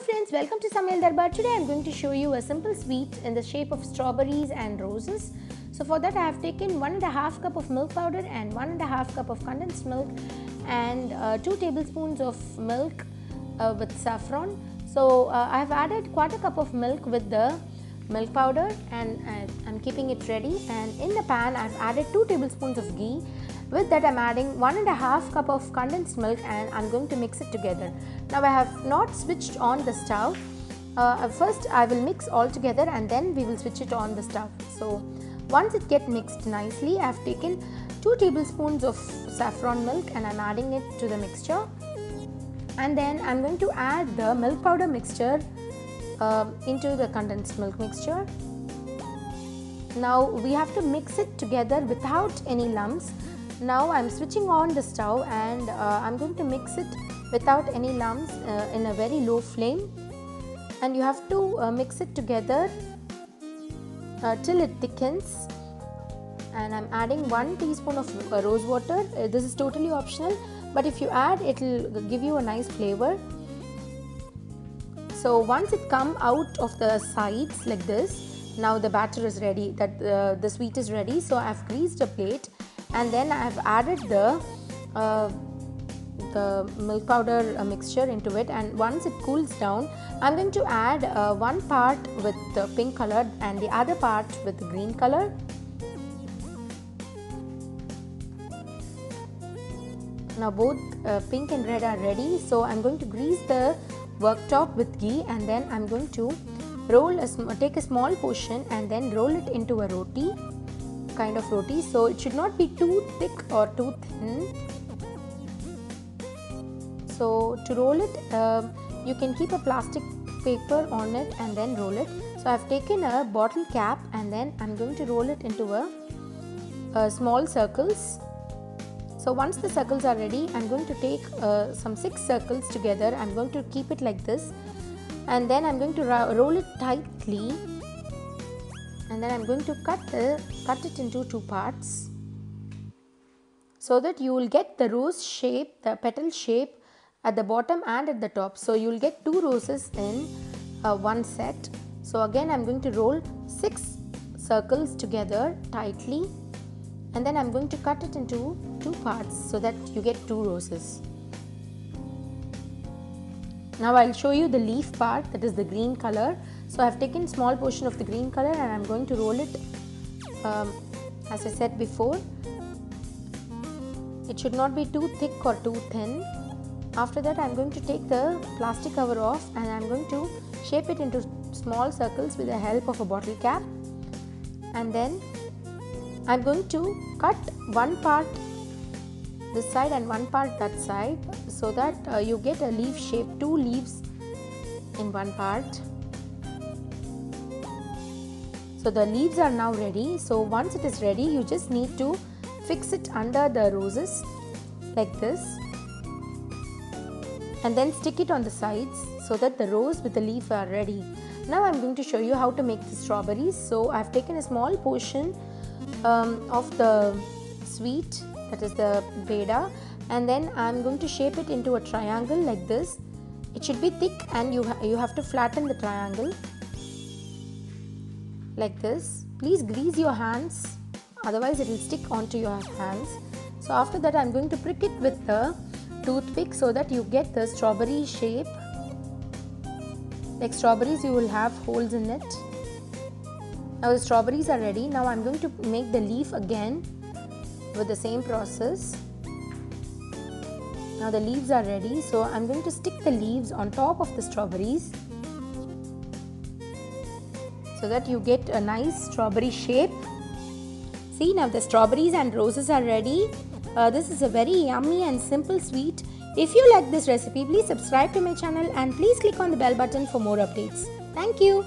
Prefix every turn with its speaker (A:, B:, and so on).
A: friends, welcome to Samyal Darbar. Today I am going to show you a simple sweet in the shape of strawberries and roses. So for that I have taken 1.5 cup of milk powder and 1.5 cup of condensed milk and 2 tablespoons of milk with saffron. So I have added 1/4 cup of milk with the milk powder and I am keeping it ready, and in the pan I have added 2 tablespoons of ghee. With that I am adding 1.5 cup of condensed milk and I am going to mix it together. Now I have not switched on the stove. First I will mix all together and then we will switch it on the stove. So once it gets mixed nicely, I have taken 2 tablespoons of saffron milk and I am adding it to the mixture. And then I am going to add the milk powder mixture into the condensed milk mixture. Now we have to mix it together without any lumps. Now I am switching on the stove and I am going to mix it without any lumps in a very low flame, and you have to mix it together till it thickens. And I am adding 1 teaspoon of rose water. This is totally optional, but if you add, it will give you a nice flavor. So once it comes out of the sides like this, now the batter is ready, the sweet is ready. So I have greased a plate and then I have added the milk powder mixture into it, and once it cools down I am going to add one part with the pink color and the other part with the green color. Now both pink and red are ready, so I am going to grease the worktop with ghee and then I am going to take a small portion and then roll it into a roti, kind of roti. So it should not be too thick or too thin. So to roll it, you can keep a plastic paper on it and then roll it. So I have taken a bottle cap and then I am going to roll it into a small circles. So once the circles are ready, I am going to take some 6 circles together. I am going to keep it like this and then I am going to roll it tightly, and then I am going to cut it into 2 parts so that you will get the rose shape, the petal shape at the bottom and at the top. So you will get 2 roses in one set. So again I am going to roll 6 circles together tightly and then I am going to cut it into 2 parts so that you get 2 roses. Now I will show you the leaf part, that is the green color. So I have taken small portion of the green color and I am going to roll it as I said before. It should not be too thick or too thin. After that I am going to take the plastic cover off and I am going to shape it into small circles with the help of a bottle cap, and then I am going to cut one part this side and one part that side so that you get a leaf shape, 2 leaves in one part. So the leaves are now ready. So once it is ready, you just need to fix it under the roses like this and then stick it on the sides so that the rose with the leaf are ready. Now I am going to show you how to make the strawberries. So I have taken a small portion of the sweet, that is the peda, and then I am going to shape it into a triangle like this. It should be thick and you have to flatten the triangle like this. Please grease your hands, otherwise it will stick onto your hands. So after that I am going to prick it with the toothpick so that you get the strawberry shape. Like strawberries, you will have holes in it. Now the strawberries are ready. Now I am going to make the leaf again with the same process. Now the leaves are ready, so I am going to stick the leaves on top of the strawberries so that you get a nice strawberry shape. See, now the strawberries and roses are ready. This is a very yummy and simple sweet. If you like this recipe, please subscribe to my channel and please click on the bell button for more updates. Thank you.